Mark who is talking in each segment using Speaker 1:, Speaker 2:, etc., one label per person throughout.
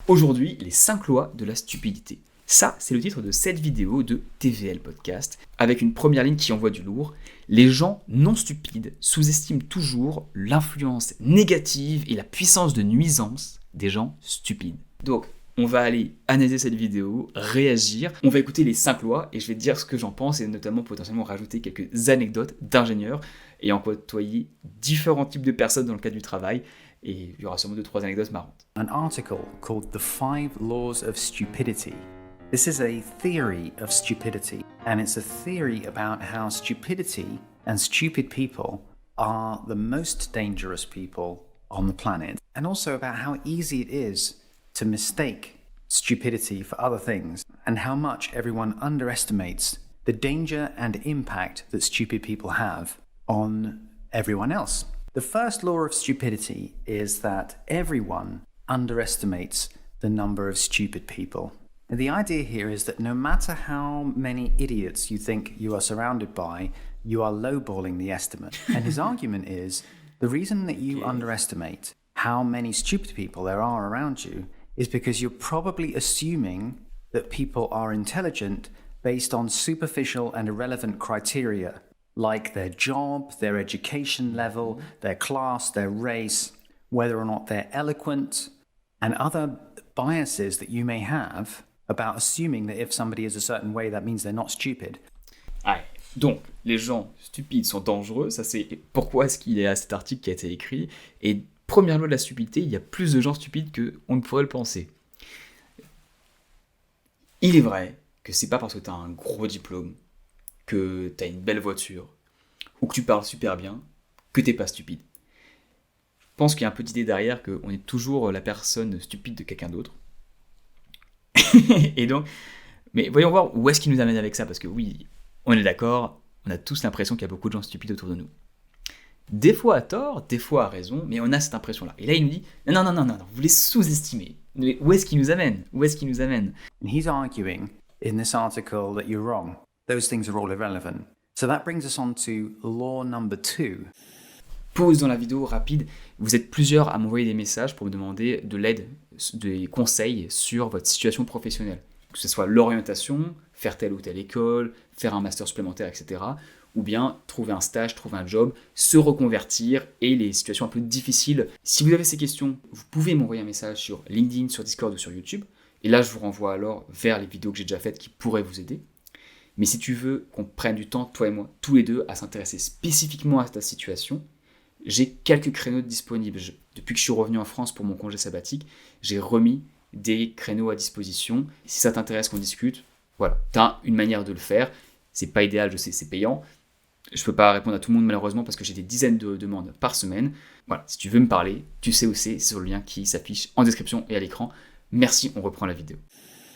Speaker 1: Aujourd'hui, les 5 lois de la stupidité. Ça, c'est le titre de cette vidéo de TVL Podcast, avec une première ligne qui envoie du lourd. Les gens non stupides sous-estiment toujours l'influence négative et la puissance de nuisance des gens stupides. Donc, on va aller analyser cette vidéo, réagir, on va écouter les 5 lois et je vais te dire ce que j'en pense et notamment potentiellement rajouter quelques anecdotes d'ingénieurs ayant côtoyé différents types de personnes dans le cadre du travail. Et il y aura sûrement 2-3 anecdotes marrantes.
Speaker 2: An article called The 5 Laws of Stupidity. This is a theory of stupidity, and it's a theory about how stupidity and stupid people are the most dangerous people on the planet, and also about how easy it is to mistake stupidity for other things, and how much everyone underestimates the danger and impact that stupid people have on everyone else. The first law of stupidity is that everyone underestimates the number of stupid people. And the idea here is that no matter how many idiots you think you are surrounded by, you are lowballing the estimate. And his argument is the reason that you underestimate how many stupid people there are around you is because you're probably assuming that people are intelligent based on superficial and irrelevant criteria, like their job, their education level, their class, their race, whether or not they're eloquent, and other biases that you may have about assuming that if somebody is a certain way, that means they're not stupid.
Speaker 1: Ah, donc, les gens stupides sont dangereux, ça c'est pourquoi est-ce qu'il y a cet article qui a été écrit. Et première loi de la stupidité, il y a plus de gens stupides qu'on ne pourrait le penser. Il est vrai que c'est pas parce que tu as un gros diplôme, que tu as une belle voiture, ou que tu parles super bien, que t'es pas stupide. Je pense qu'il y a un peu d'idée derrière qu'on est toujours la personne stupide de quelqu'un d'autre. Et donc, mais voyons voir où est-ce qu'il nous amène avec ça, parce que oui, on est d'accord, on a tous l'impression qu'il y a beaucoup de gens stupides autour de nous. Des fois à tort, des fois à raison, mais on a cette impression-là. Et là, il nous dit, non, vous les sous-estimez. Mais où est-ce qu'il nous amène?
Speaker 2: And he's arguing in this article that you're wrong. Those things are all irrelevant. So that brings us on to law number 2.
Speaker 1: Pause dans la vidéo rapide. Vous êtes plusieurs à m'envoyer des messages pour me demander de l'aide, des conseils sur votre situation professionnelle. Que ce soit l'orientation, faire telle ou telle école, faire un master supplémentaire, etc. Ou bien trouver un stage, trouver un job, se reconvertir et les situations un peu difficiles. Si vous avez ces questions, vous pouvez m'envoyer un message sur LinkedIn, sur Discord ou sur YouTube. Et là, je vous renvoie alors vers les vidéos que j'ai déjà faites qui pourraient vous aider. Mais si tu veux qu'on prenne du temps, toi et moi, tous les deux, à s'intéresser spécifiquement à ta situation, j'ai quelques créneaux disponibles. Depuis que je suis revenu en France pour mon congé sabbatique, j'ai remis des créneaux à disposition. Si ça t'intéresse qu'on discute, voilà, tu as une manière de le faire. C'est pas idéal, je sais, c'est payant. Je peux pas répondre à tout le monde malheureusement parce que j'ai des dizaines de demandes par semaine. Voilà, si tu veux me parler, tu sais où c'est sur le lien qui s'affiche en description et à l'écran. Merci, on reprend la vidéo.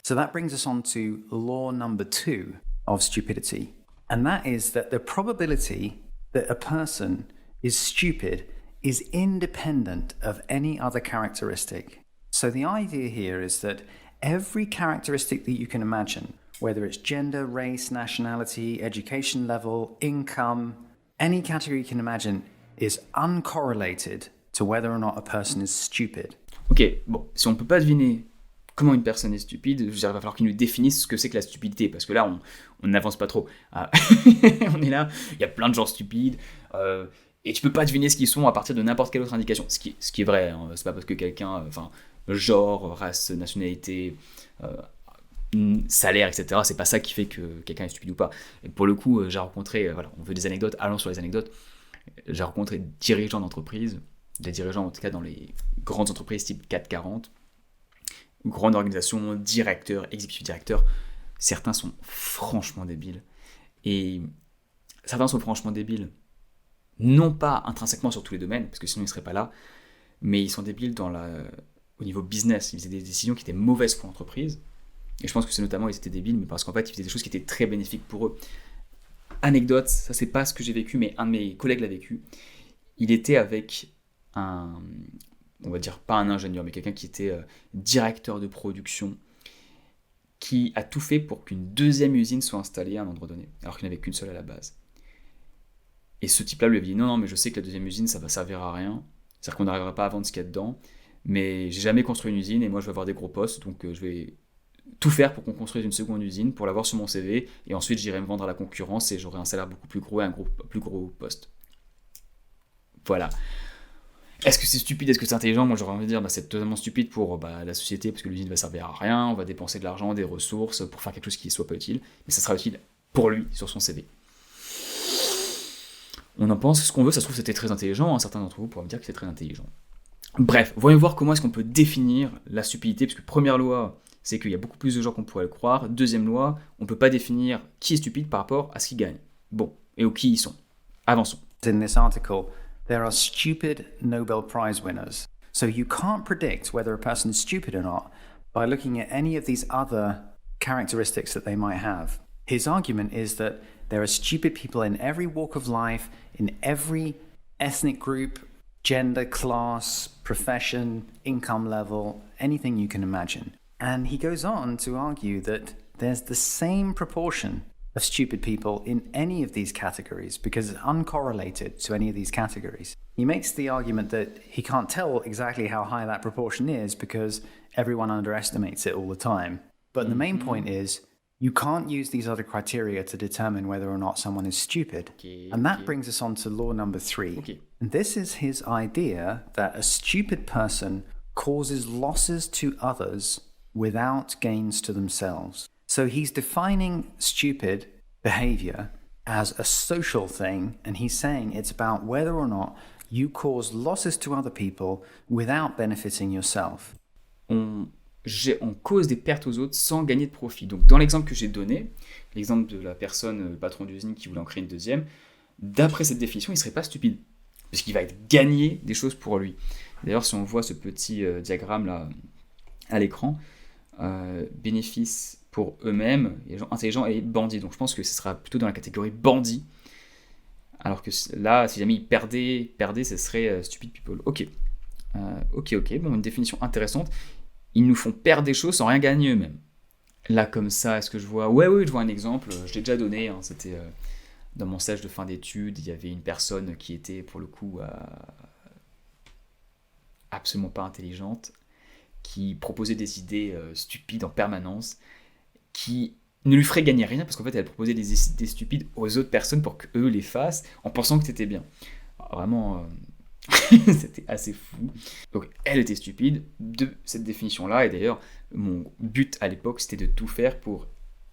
Speaker 2: So that brings us on to law number 2 of stupidity. And that is that the probability that a person is stupid is independent of any other characteristic. So the idea here is that every characteristic that you can imagine, whether it's gender, race, nationality, education level, income, any category you can imagine, is uncorrelated to whether or not a person is stupid.
Speaker 1: Ok, bon, si on peut pas deviner comment une personne est stupide, je dirais, il va falloir qu'il nous définisse ce que c'est que la stupidité, parce que là, on n'avance pas trop. Ah, on est là, il y a plein de gens stupides, et tu peux pas deviner ce qu'ils sont à partir de n'importe quelle autre indication. Ce qui est vrai, hein, c'est pas parce que quelqu'un, genre, race, nationalité, salaire, etc., c'est pas ça qui fait que quelqu'un est stupide ou pas. Et pour le coup, j'ai rencontré, on veut des anecdotes, allons sur les anecdotes, j'ai rencontré des dirigeants d'entreprise, des dirigeants en tout cas dans les grandes entreprises type 440, grande organisation, directeur, exécutif directeur, certains sont franchement débiles. Et certains sont franchement débiles, non pas intrinsèquement sur tous les domaines, parce que sinon ils ne seraient pas là, mais ils sont débiles au niveau business. Ils faisaient des décisions qui étaient mauvaises pour l'entreprise. Et je pense que c'est notamment ils étaient débiles, mais parce qu'en fait ils faisaient des choses qui étaient très bénéfiques pour eux. Anecdote, ça c'est pas ce que j'ai vécu, mais un de mes collègues l'a vécu. Il était avec on va dire pas un ingénieur, mais quelqu'un qui était directeur de production, qui a tout fait pour qu'une deuxième usine soit installée à un endroit donné, alors qu'il n'y en avait qu'une seule à la base. Et ce type-là lui avait dit non, mais je sais que la deuxième usine, ça va servir à rien, c'est-à-dire qu'on n'arrivera pas à vendre ce qu'il y a dedans, mais j'ai jamais construit une usine et moi je vais avoir des gros postes, donc je vais tout faire pour qu'on construise une seconde usine, pour l'avoir sur mon CV, et ensuite j'irai me vendre à la concurrence et j'aurai un salaire beaucoup plus gros et un plus gros poste. Voilà. Est-ce que c'est stupide, est-ce que c'est intelligent? Moi j'aurais envie de dire c'est totalement stupide pour la société, parce que l'usine va servir à rien, on va dépenser de l'argent, des ressources pour faire quelque chose qui ne soit pas utile, mais ça sera utile pour lui sur son CV. On en pense ce qu'on veut, ça se trouve c'était très intelligent, certains d'entre vous pourraient me dire que c'est très intelligent. Bref, voyons voir comment est-ce qu'on peut définir la stupidité, parce que première loi, c'est qu'il y a beaucoup plus de gens qu'on pourrait le croire. Deuxième loi, on ne peut pas définir qui est stupide par rapport à ce qu'il gagne. Bon, et qui ils sont. Avançons.
Speaker 2: In this article, there are stupid Nobel Prize winners. So you can't predict whether a person is stupid or not by looking at any of these other characteristics that they might have. His argument is that there are stupid people in every walk of life, in every ethnic group, gender, class, profession, income level, anything you can imagine. And he goes on to argue that there's the same proportion of stupid people in any of these categories because it's uncorrelated to any of these categories. He makes the argument that he can't tell exactly how high that proportion is because everyone underestimates it all the time. But the main point is you can't use these other criteria to determine whether or not someone is stupid. And that brings us on to law number 3. And this is his idea that a stupid person causes losses to others without gains to themselves. So he's defining stupid behavior as a social thing, and he's saying it's about whether or not you cause losses to other people without benefiting yourself.
Speaker 1: On cause des pertes aux autres sans gagner de profit. Donc dans l'exemple que j'ai donné, l'exemple de la personne, le patron d'usine qui voulait en créer une deuxième, d'après cette définition, il ne serait pas stupide, puisqu'il va gagner des choses pour lui. D'ailleurs, si on voit ce petit diagramme là à l'écran, bénéfices pour eux-mêmes, les gens intelligents et bandits. Donc je pense que ce sera plutôt dans la catégorie bandits. Alors que là, si jamais ils perdaient, ce serait stupid people. Ok, bon, une définition intéressante. Ils nous font perdre des choses sans rien gagner eux-mêmes. Là, comme ça, est-ce que je vois... Ouais, je vois un exemple, je l'ai déjà donné, c'était dans mon stage de fin d'études, il y avait une personne qui était, pour le coup, absolument pas intelligente, qui proposait des idées stupides en permanence, qui ne lui ferait gagner rien, parce qu'en fait, elle proposait des idées stupides aux autres personnes pour qu'eux les fassent, en pensant que c'était bien. Alors, vraiment... c'était assez fou. Donc elle était stupide de cette définition-là, et d'ailleurs mon but à l'époque c'était de tout faire pour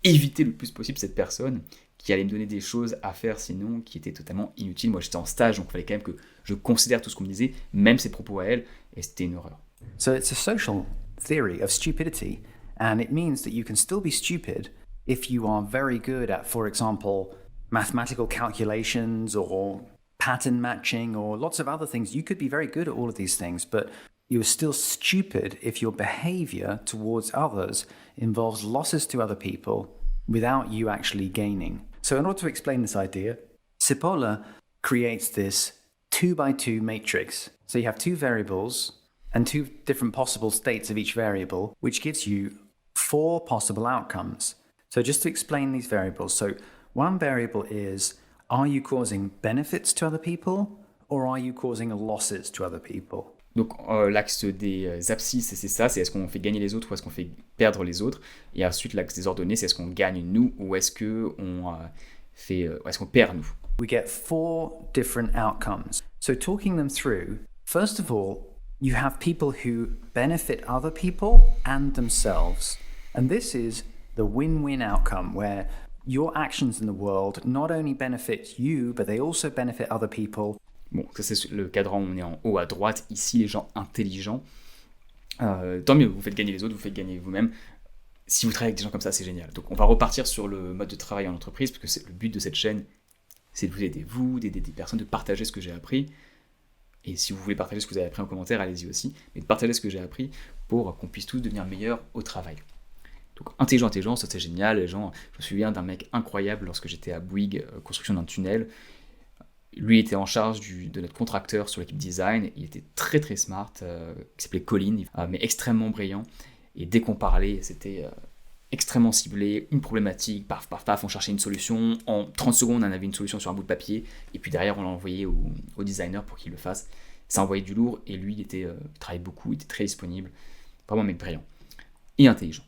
Speaker 1: éviter le plus possible cette personne qui allait me donner des choses à faire sinon qui étaient totalement inutiles. Moi j'étais en stage donc il fallait quand même que je considère tout ce qu'on me disait, même ses propos à elle, et c'était une horreur.
Speaker 2: So it's a social theory of stupidity, and it means that you can still be stupid if you are very good at, for example, mathematical calculations or pattern matching or lots of other things. You could be very good at all of these things, but you're still stupid if your behavior towards others involves losses to other people without you actually gaining. So in order to explain this idea, Cipolla creates this 2x2 matrix. So you have two variables and two different possible states of each variable, which gives you 4 possible outcomes. So just to explain these variables, so one variable is, are you causing benefits to other people or are you causing losses to other people?
Speaker 1: Donc l'axe des abscisses, c'est ça, c'est est-ce qu'on fait gagner les autres ou est-ce qu'on fait perdre les autres. Et ensuite l'axe des ordonnées, c'est est-ce qu'on gagne nous ou est-ce qu'on perd nous.
Speaker 2: We get 4 different outcomes. So talking them through, first of all, you have people who benefit other people and themselves. And this is the win-win outcome where your actions in the world not only benefit you, but they also benefit other people.
Speaker 1: Bon, ça c'est le cadran, on est en haut à droite. Ici, les gens intelligents. Tant mieux, vous faites gagner les autres, vous faites gagner vous-même. Si vous travaillez avec des gens comme ça, c'est génial. Donc on va repartir sur le mode de travail en entreprise, parce que le but de cette chaîne, c'est de vous aider des personnes, de partager ce que j'ai appris. Et si vous voulez partager ce que vous avez appris en commentaire, allez-y aussi. Mais de partager ce que j'ai appris pour qu'on puisse tous devenir meilleurs au travail. Donc intelligent, ça c'est génial. Les gens, je me souviens d'un mec incroyable lorsque j'étais à Bouygues, construction d'un tunnel. Lui était en charge de notre contracteur sur l'équipe design. Il était très très smart, qui s'appelait Colin, mais extrêmement brillant. Et dès qu'on parlait, c'était extrêmement ciblé, une problématique, paf, on cherchait une solution. En 30 secondes, on avait une solution sur un bout de papier. Et puis derrière, on l'a envoyé au designer pour qu'il le fasse. Ça envoyait du lourd et lui, il travaillait beaucoup, il était très disponible. Vraiment un mec brillant et intelligent.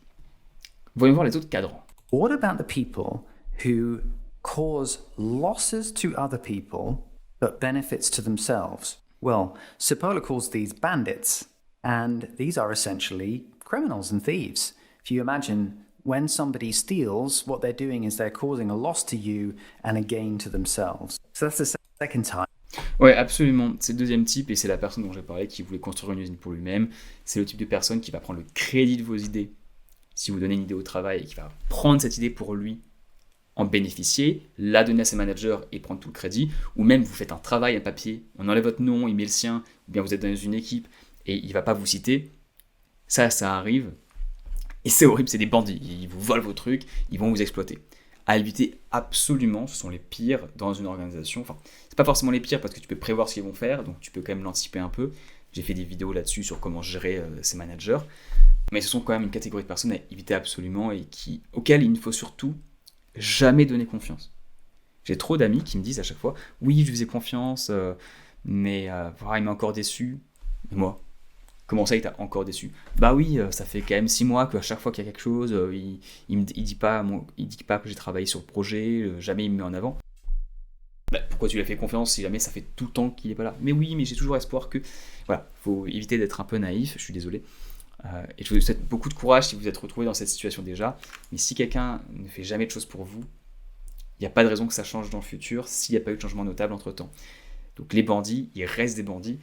Speaker 1: Voyons voir les autres cadrans.
Speaker 2: What about the people who cause losses to other people but benefits to themselves? Well, Cipolla calls these bandits, and these are essentially criminals and thieves. If you imagine, when somebody steals, what they're doing is they're causing a loss to you and a gain to themselves. So that's the second type.
Speaker 1: Ouais, absolument. C'est le deuxième type, et c'est la personne dont j'ai parlé qui voulait construire une usine pour lui-même. C'est le type de personne qui va prendre le crédit de vos idées. Si vous donnez une idée au travail, et qui va prendre cette idée pour lui, en bénéficier, la donner à ses managers et prendre tout le crédit, ou même vous faites un travail, un papier, on enlève votre nom, il met le sien, ou bien vous êtes dans une équipe et il ne va pas vous citer. Ça arrive. Et c'est horrible, c'est des bandits. Ils vous volent vos trucs, ils vont vous exploiter. À éviter absolument, ce sont les pires dans une organisation. Enfin, c'est pas forcément les pires parce que tu peux prévoir ce qu'ils vont faire, donc tu peux quand même l'anticiper un peu. J'ai fait des vidéos là-dessus sur comment gérer ces managers. Mais ce sont quand même une catégorie de personnes à éviter absolument et auxquelles il ne faut surtout jamais donner confiance. J'ai trop d'amis qui me disent à chaque fois « Oui, je lui faisais confiance, mais il m'a encore déçu. » Mais moi, comment ça, il t'a encore déçu ? Bah oui, ça fait quand même 6 mois qu'à chaque fois qu'il y a quelque chose, il dit pas que j'ai travaillé sur le projet, jamais il me met en avant. Bah, pourquoi tu lui as fait confiance si jamais ça fait tout le temps qu'il n'est pas là ? Mais oui, mais j'ai toujours espoir que... Voilà, il faut éviter d'être un peu naïf, je suis désolé. Et je vous souhaite beaucoup de courage si vous êtes retrouvé dans cette situation déjà. Mais si quelqu'un ne fait jamais de choses pour vous, il n'y a pas de raison que ça change dans le futur s'il n'y a pas eu de changement notable entre-temps. Donc les bandits, ils restent des bandits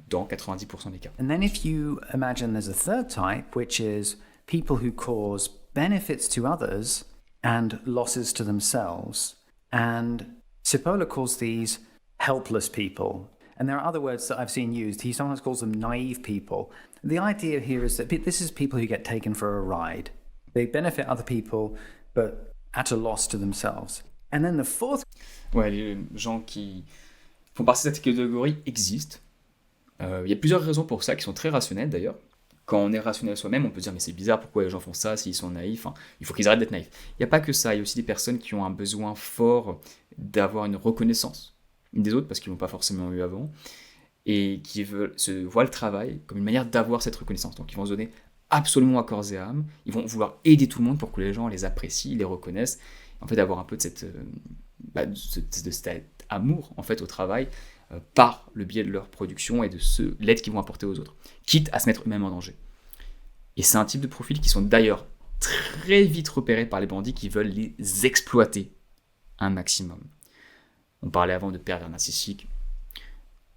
Speaker 1: dans 90% des cas.
Speaker 2: And then if you imagine there's a third type, which is people who cause benefits to others and losses to themselves. And Cipolla calls these helpless people. And there are other words that I've seen used. He sometimes calls them naive people. The idea here is that this is people who get taken for a ride. They benefit other people, but at a loss to themselves. And then the fourth...
Speaker 1: Ouais, les gens qui font partie de cette catégorie existent. Il y a plusieurs raisons pour ça qui sont très rationnelles d'ailleurs. Quand on est rationnel soi-même, on peut se dire mais c'est bizarre, pourquoi les gens font ça s'ils sont naïfs, enfin, il faut qu'ils arrêtent d'être naïfs. Il n'y a pas que ça, il y a aussi des personnes qui ont un besoin fort d'avoir une reconnaissance une des autres parce qu'ils ne l'ont pas forcément eu avant et qui voient le travail comme une manière d'avoir cette reconnaissance. Donc ils vont se donner absolument à corps et âme, ils vont vouloir aider tout le monde pour que les gens les apprécient, les reconnaissent, en fait avoir un peu de cet amour en fait au travail par le biais de leur production et de l'aide qu'ils vont apporter aux autres, quitte à se mettre eux-mêmes en danger. Et c'est un type de profil qui sont d'ailleurs très vite repérés par les bandits qui veulent les exploiter un maximum. On parlait avant de pervers narcissiques,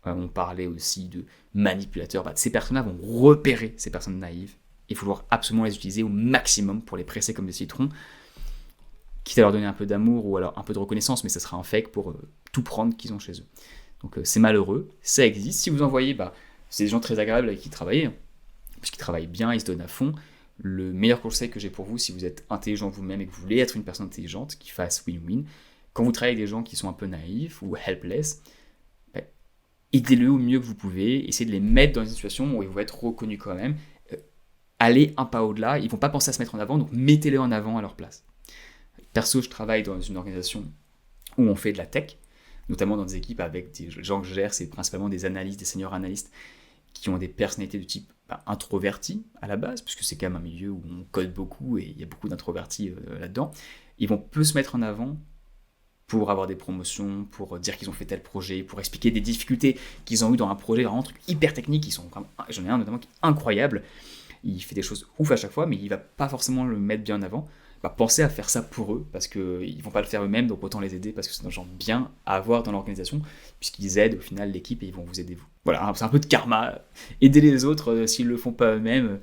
Speaker 1: on parlait aussi de manipulateurs. Ces personnes-là vont repérer ces personnes naïves et vouloir absolument les utiliser au maximum pour les presser comme des citrons, quitte à leur donner un peu d'amour ou alors un peu de reconnaissance, mais ça sera un fake pour tout prendre qu'ils ont chez eux. Donc c'est malheureux, ça existe. Si vous en voyez, c'est des gens très agréables avec qui travailler, parce qu'ils travaillent bien, ils se donnent à fond. Le meilleur conseil que j'ai pour vous, si vous êtes intelligent vous-même et que vous voulez être une personne intelligente, qui fasse win-win, quand vous travaillez avec des gens qui sont un peu naïfs ou helpless, aidez-le au mieux que vous pouvez, essayez de les mettre dans une situation où ils vont être reconnus quand même. Allez un pas au-delà, ils ne vont pas penser à se mettre en avant, donc mettez-les en avant à leur place. Perso, je travaille dans une organisation où on fait de la tech, notamment dans des équipes avec des gens que je gère, c'est principalement des analystes, des seniors analystes qui ont des personnalités de type introverti à la base, puisque c'est quand même un milieu où on code beaucoup et il y a beaucoup d'introvertis là-dedans. Ils vont peu se mettre en avant pour avoir des promotions, pour dire qu'ils ont fait tel projet, pour expliquer des difficultés qu'ils ont eues dans un projet, vraiment un truc hyper technique, j'en ai un notamment qui est incroyable, il fait des choses ouf à chaque fois, mais il va pas forcément le mettre bien en avant. Pensez à faire ça pour eux, parce qu'ils ne vont pas le faire eux-mêmes, donc autant les aider, parce que c'est un genre bien à avoir dans l'organisation, puisqu'ils aident au final l'équipe et ils vont vous aider vous. Voilà, c'est un peu de karma. Aider les autres, s'ils ne le font pas eux-mêmes,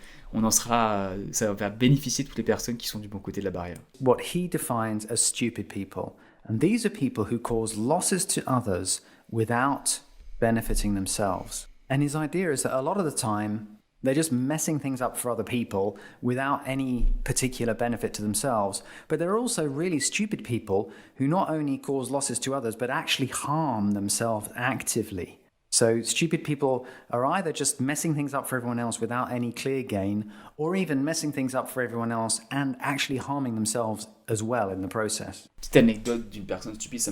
Speaker 1: ça va bénéficier de toutes les personnes qui sont du bon côté de la barrière.
Speaker 2: What he defines as stupid people, and these are people who cause losses to others without benefiting themselves. And his idea is that a lot of the time, they're just messing things up for other people without any particular benefit to themselves. But there are also really stupid people who not only cause losses to others, but actually harm themselves actively. So stupid people are either just messing things up for everyone else without any clear gain, or even messing things up for everyone else and actually harming themselves as well in the process.
Speaker 1: Petite anecdote d'une personne stupide, ça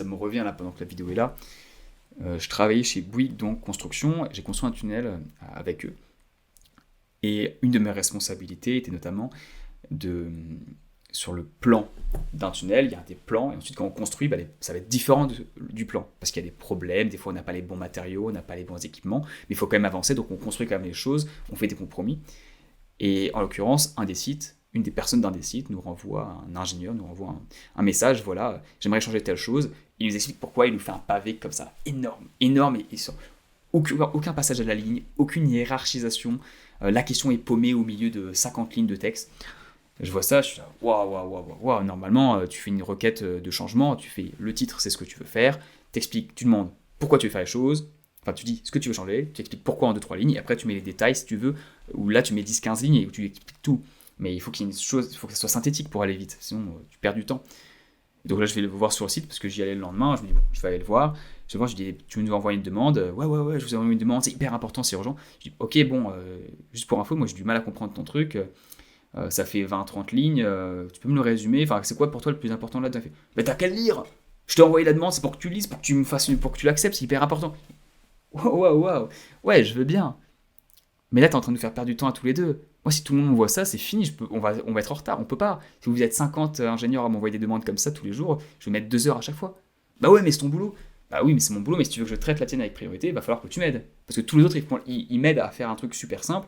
Speaker 1: me revient là pendant que la vidéo est là. Je travaillais chez Bouygues, donc construction, j'ai construit un tunnel avec eux. Et une de mes responsabilités était notamment de, sur le plan d'un tunnel, il y a des plans, et ensuite quand on construit, ça va être différent du plan, parce qu'il y a des problèmes, des fois on n'a pas les bons matériaux, on n'a pas les bons équipements, mais il faut quand même avancer, donc on construit quand même les choses, on fait des compromis. Et en l'occurrence, une des personnes d'un des sites nous renvoie, un ingénieur nous renvoie un message, voilà, j'aimerais changer telle chose, il nous explique pourquoi, il nous fait un pavé comme ça, énorme, et sans aucun passage à la ligne, aucune hiérarchisation, la question est paumée au milieu de 50 lignes de texte. Je vois ça, je suis là, waouh, normalement, tu fais une requête de changement, tu fais le titre, c'est ce que tu veux faire, t'expliques, tu demandes pourquoi tu veux faire les choses, enfin tu dis ce que tu veux changer, tu expliques pourquoi en deux trois lignes, et après tu mets les détails si tu veux, ou là tu mets 10-15 lignes et où tu expliques tout. Mais il faut qu'il y ait une chose, il faut que ça soit synthétique pour aller vite, sinon tu perds du temps. Et donc là je vais le voir sur le site parce que j'y allais le lendemain, je me dis bon, je vais aller le voir, je dis tu nous envoies une demande, ouais, je vous ai envoyé une demande, c'est hyper important, c'est urgent. Je dis ok bon, juste pour info, moi j'ai du mal à comprendre ton truc, ça fait 20-30 lignes, tu peux me le résumer, enfin c'est quoi pour toi le plus important là? Mais t'as qu'à le lire, je t'ai envoyé la demande, c'est pour que tu lises, pour que tu me fasses, pour que tu l'acceptes, c'est hyper important. Waouh, ouais je veux bien, mais là t'es en train de nous faire perdre du temps à tous les deux. Moi si tout le monde voit ça, c'est fini, on va être en retard, on peut pas. Si vous êtes 50 ingénieurs à m'envoyer des demandes comme ça tous les jours, je vais mettre 2 heures à chaque fois. Bah ouais mais c'est ton boulot. Bah oui mais c'est mon boulot, mais si tu veux que je traite la tienne avec priorité, il va falloir que tu m'aides. Parce que tous les autres ils m'aident à faire un truc super simple.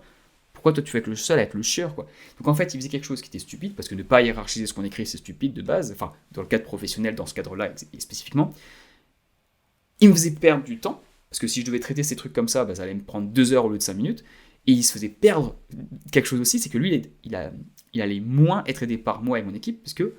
Speaker 1: Pourquoi toi tu veux être le seul à être le chieur quoi? Donc en fait il faisait quelque chose qui était stupide, parce que ne pas hiérarchiser ce qu'on écrit c'est stupide de base, enfin dans le cadre professionnel, dans ce cadre-là et spécifiquement. Il me faisait perdre du temps, parce que si je devais traiter ces trucs comme ça, ça allait me prendre 2 heures au lieu de 5 minutes, et il se faisait perdre quelque chose aussi, c'est que lui il allait moins être aidé par moi et mon équipe, parce que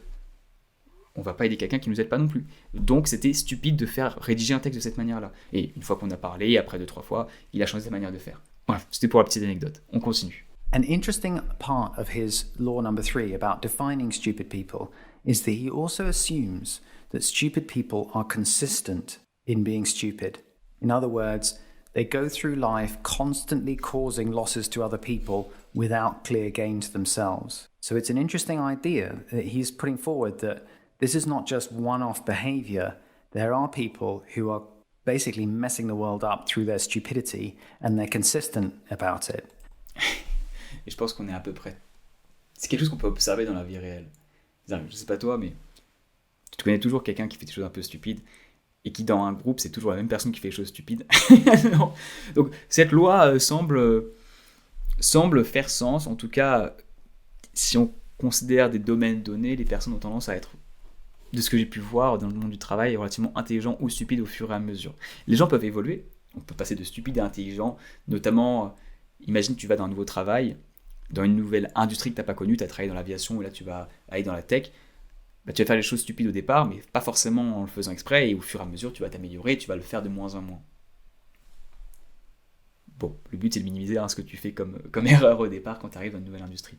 Speaker 1: on va pas aider quelqu'un qui nous aide pas non plus. Donc c'était stupide de faire rédiger un texte de cette manière-là. Et une fois qu'on a parlé, après 2-3 fois, il a changé sa manière de faire. Bref, c'était pour la petite anecdote. On continue.
Speaker 2: An interesting part of his law number 3 about defining stupid people is that he also assumes that stupid people are consistent in being stupid. In other words, they go through life constantly causing losses to other people without clear gain to themselves. So it's an interesting idea that he's putting forward, that this is not just one-off behavior. There are people who are basically messing the world up through their stupidity, and they're consistent about it.
Speaker 1: Et je pense qu'on est à peu près. C'est quelque chose qu'on peut observer dans la vie réelle. Je sais pas toi, mais tu connais toujours quelqu'un qui fait des choses un peu stupides, et qui dans un groupe, c'est toujours la même personne qui fait des choses stupides. Non. Donc cette loi semble faire sens. En tout cas, si on considère des domaines donnés, les personnes ont tendance à être, de ce que j'ai pu voir dans le monde du travail, relativement intelligents ou stupides au fur et à mesure. Les gens peuvent évoluer. On peut passer de stupide à intelligent, notamment, imagine que tu vas dans un nouveau travail, dans une nouvelle industrie que tu n'as pas connue, tu as travaillé dans l'aviation, et là tu vas aller dans la tech, tu vas faire les choses stupides au départ, mais pas forcément en le faisant exprès, et au fur et à mesure tu vas t'améliorer, tu vas le faire de moins en moins. Bon, le but c'est de minimiser ce que tu fais comme erreur au départ quand tu arrives dans une nouvelle industrie.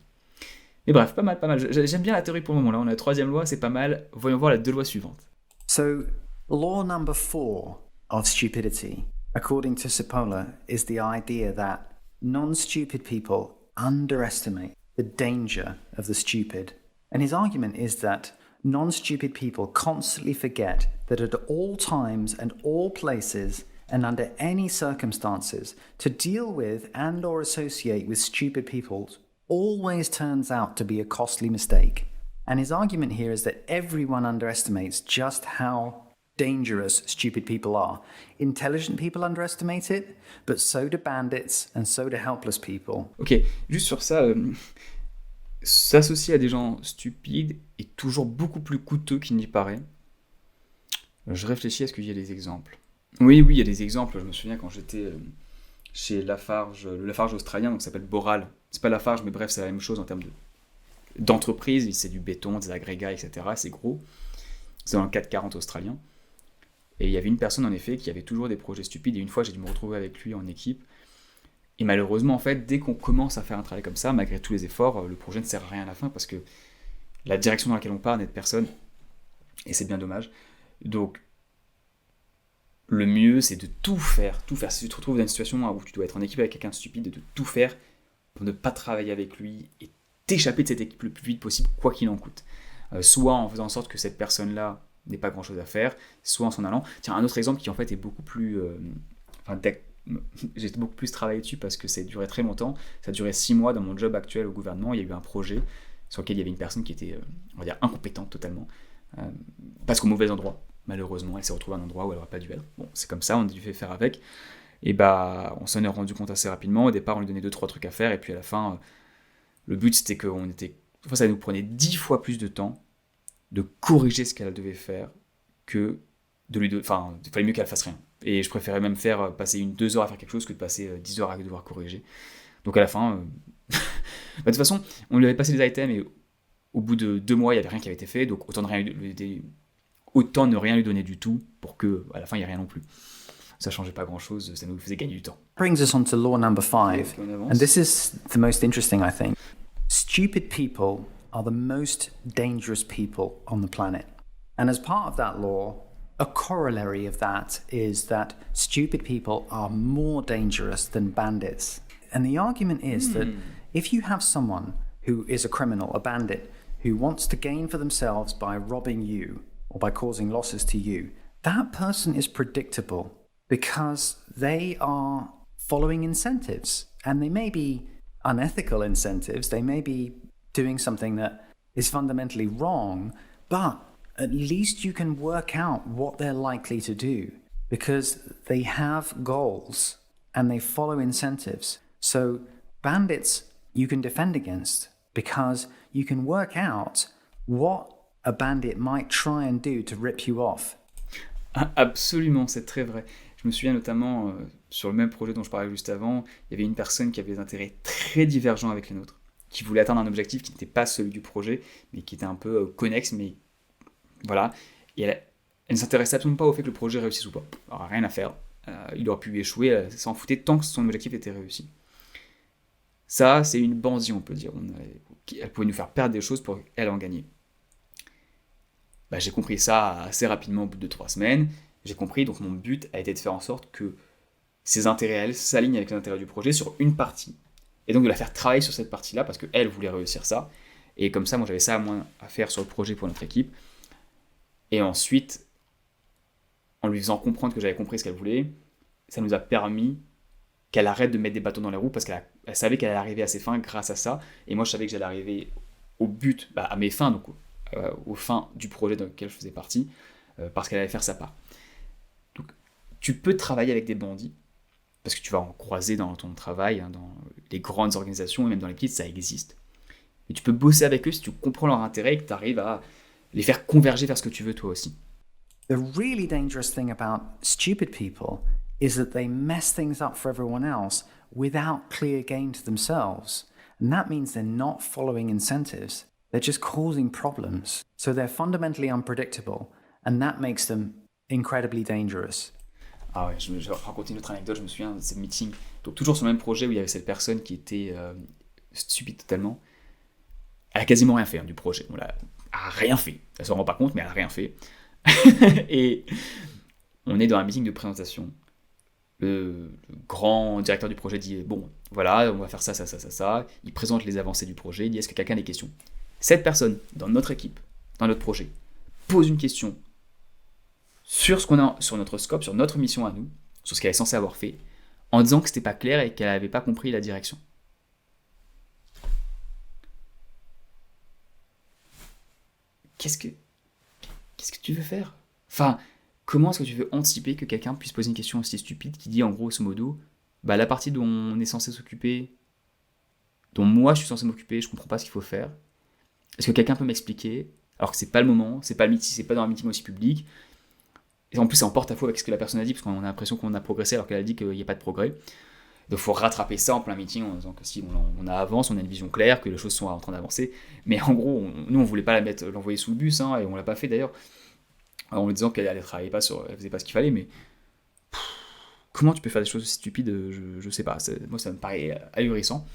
Speaker 1: Mais bref, pas mal. J'aime bien la théorie pour le moment. Là, on a la 3e loi, c'est pas mal. Voyons voir les 2 lois suivantes.
Speaker 2: So, law number 4 of stupidity, according to Cipolla, is the idea that non-stupid people underestimate the danger of the stupid. And his argument is that non-stupid people constantly forget that at all times and all places and under any circumstances, to deal with and or associate with stupid people always turns out to be a costly mistake. And his argument here is that everyone underestimates just how dangerous stupid people are. Intelligent people underestimate it, but so do bandits and so do helpless people.
Speaker 1: Ok, juste sur ça, s'associer à des gens stupides est toujours beaucoup plus coûteux qu'il n'y paraît. Je réfléchis à ce qu'il y a des exemples. Oui, il y a des exemples. Je me souviens quand j'étais chez le Lafarge australien, donc ça s'appelle Boral. C'est pas Lafarge, mais bref, c'est la même chose en termes d'entreprise. C'est du béton, des agrégats, etc. C'est gros. C'est dans le 440 australien. Et il y avait une personne, en effet, qui avait toujours des projets stupides. Et une fois, j'ai dû me retrouver avec lui en équipe. Et malheureusement, en fait, dès qu'on commence à faire un travail comme ça, malgré tous les efforts, le projet ne sert à rien à la fin parce que la direction dans laquelle on part n'aide personne. Et c'est bien dommage. Donc, le mieux, c'est de tout faire. Si tu te retrouves dans une situation où tu dois être en équipe avec quelqu'un de stupide, de tout faire pour ne pas travailler avec lui et t'échapper de cette équipe le plus vite possible, quoi qu'il en coûte. Soit en faisant en sorte que cette personne-là n'ait pas grand-chose à faire, soit en s'en allant. Tiens, un autre exemple qui en fait est beaucoup plus... j'ai beaucoup plus travaillé dessus parce que ça a duré très longtemps. Ça a duré 6 mois dans mon job actuel au gouvernement. Il y a eu un projet sur lequel il y avait une personne qui était, on va dire, incompétente totalement, parce qu'au mauvais endroit. Malheureusement, elle s'est retrouvée à un endroit où elle n'aurait pas dû être. Bon, c'est comme ça, on a dû faire avec. Et on s'en est rendu compte assez rapidement. Au départ, on lui donnait 2-3 trucs à faire, et puis à la fin, le but c'était ça nous prenait 10 fois plus de temps de corriger ce qu'elle devait faire que de lui donner. Enfin, il fallait mieux qu'elle fasse rien. Et je préférais même passer 2 heures à faire quelque chose que de passer 10 heures à devoir corriger. Donc à la fin, de toute façon, on lui avait passé des items et au bout de 2 mois, il n'y avait rien qui avait été fait. Donc autant ne rien lui donner du tout pour qu'à la fin, il n'y ait rien non plus. Ça ne changeait pas grand-chose, ça nous faisait gagner du temps.
Speaker 2: Brings us on to law number 5, and this is the most interesting, I think. Stupid people are the most dangerous people on the planet. And as part of that law, a corollary of that is that stupid people are more dangerous than bandits. And the argument is that if you have someone who is a criminal, a bandit, who wants to gain for themselves by robbing you or by causing losses to you, that person is predictable because they are following incentives. And they may be unethical incentives, they may be doing something that is fundamentally wrong, but at least you can work out what they're likely to do because they have goals and they follow incentives. So bandits you can defend against because you can work out what a bandit might try and do to rip you off.
Speaker 1: Absolument, c'est très vrai. Je me souviens notamment, sur le même projet dont je parlais juste avant, il y avait une personne qui avait des intérêts très divergents avec les nôtres, qui voulait atteindre un objectif qui n'était pas celui du projet, mais qui était un peu connexe, mais voilà. Et elle ne s'intéressait absolument pas au fait que le projet réussisse ou pas. Alors, rien à faire. Il aurait pu échouer, elle s'en foutait tant que son objectif était réussi. Ça, c'est une bandit, on peut dire. Elle pouvait nous faire perdre des choses pour elle en gagner. J'ai compris ça assez rapidement au bout de 3 semaines. J'ai compris, donc mon but a été de faire en sorte que ses intérêts, elle, s'alignent avec les intérêts du projet sur une partie. Et donc de la faire travailler sur cette partie-là, parce qu'elle voulait réussir ça. Et comme ça, moi j'avais ça à faire sur le projet pour notre équipe. Et ensuite, en lui faisant comprendre que j'avais compris ce qu'elle voulait, ça nous a permis qu'elle arrête de mettre des bâtons dans les roues, parce qu'elle savait qu'elle allait arriver à ses fins grâce à ça. Et moi je savais que j'allais arriver au but, à mes fins, donc aux fins du projet dans lequel je faisais partie, parce qu'elle allait faire sa part. Donc tu peux travailler avec des bandits, parce que tu vas en croiser dans ton travail, dans les grandes organisations, et même dans les petites, ça existe. Et tu peux bosser avec eux si tu comprends leur intérêt et que tu arrives à les faire converger vers ce que tu veux toi aussi.
Speaker 2: The really dangerous thing about stupid people is that they mess things up for everyone else without clear gain to themselves. And that means they're not following incentives. They're just causing problems. So they're fundamentally unpredictable, and that makes them incredibly dangerous.
Speaker 1: Ah ouais, je vais raconter une autre anecdote, je me souviens de ces meetings. Donc toujours sur le même projet où il y avait cette personne qui était stupide totalement. Elle a quasiment rien fait du projet. Elle a rien fait. Elle s'en rend pas compte, mais elle a rien fait. Et on est dans un meeting de présentation. Le grand directeur du projet dit bon, voilà, on va faire ça, ça, ça, ça, ça. Il présente les avancées du projet. Il dit est-ce que quelqu'un a des questions ? Cette personne, dans notre équipe, dans notre projet, pose une question sur ce qu'on a sur notre scope, sur notre mission à nous, sur ce qu'elle est censée avoir fait, en disant que c'était pas clair et qu'elle n'avait pas compris la direction. Qu'est-ce que tu veux faire ? Enfin, comment est-ce que tu veux anticiper que quelqu'un puisse poser une question aussi stupide qui dit en grosso modo, la partie dont on est censé s'occuper, dont moi je suis censé m'occuper, je comprends pas ce qu'il faut faire. Est-ce que quelqu'un peut m'expliquer ? Alors que c'est pas le moment, c'est pas le meeting, c'est pas dans un meeting aussi public. Et en plus, c'est en porte-à-faux avec ce que la personne a dit, parce qu'on a l'impression qu'on a progressé alors qu'elle a dit qu'il n'y a pas de progrès. Donc il faut rattraper ça en plein meeting en disant que si on avance, on a une vision claire, que les choses sont en train d'avancer. Mais en gros, nous on voulait pas l'envoyer sous le bus, et on l'a pas fait d'ailleurs, en lui disant qu'elle ne travaillait pas elle faisait pas ce qu'il fallait, mais comment tu peux faire des choses aussi stupides, je sais pas, moi ça me paraît ahurissant.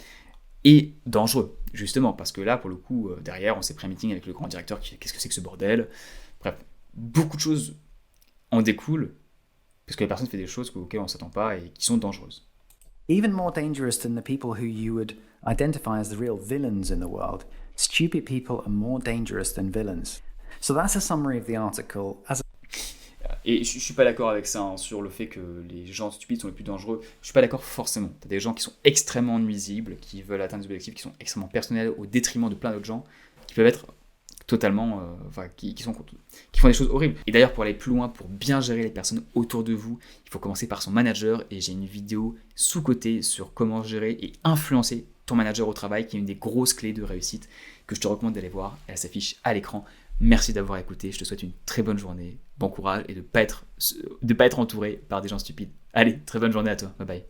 Speaker 1: Et dangereux, justement, parce que là, pour le coup, derrière, on s'est pris un meeting avec le grand directeur qui qu'est-ce que c'est que ce bordel ? Bref, beaucoup de choses en découlent, parce que la personne fait des choses auxquelles on ne s'attend pas et qui sont dangereuses.
Speaker 2: Even more dangerous than the people who you would identify as the real villains in the world, stupid people are more dangerous than villains. So that's a summary of the article.
Speaker 1: Et je suis pas d'accord avec ça, hein, sur le fait que les gens stupides sont les plus dangereux. Je suis pas d'accord forcément. T'as des gens qui sont extrêmement nuisibles, qui veulent atteindre des objectifs qui sont extrêmement personnels au détriment de plein d'autres gens, qui peuvent être totalement, qui font des choses horribles. Et d'ailleurs, pour aller plus loin, pour bien gérer les personnes autour de vous, il faut commencer par son manager. Et j'ai une vidéo sous-cotée sur comment gérer et influencer ton manager au travail, qui est une des grosses clés de réussite que je te recommande d'aller voir. Elle s'affiche à l'écran. Merci d'avoir écouté. Je te souhaite une très bonne journée, bon courage et de pas être entouré par des gens stupides. Allez, très bonne journée à toi. Bye bye.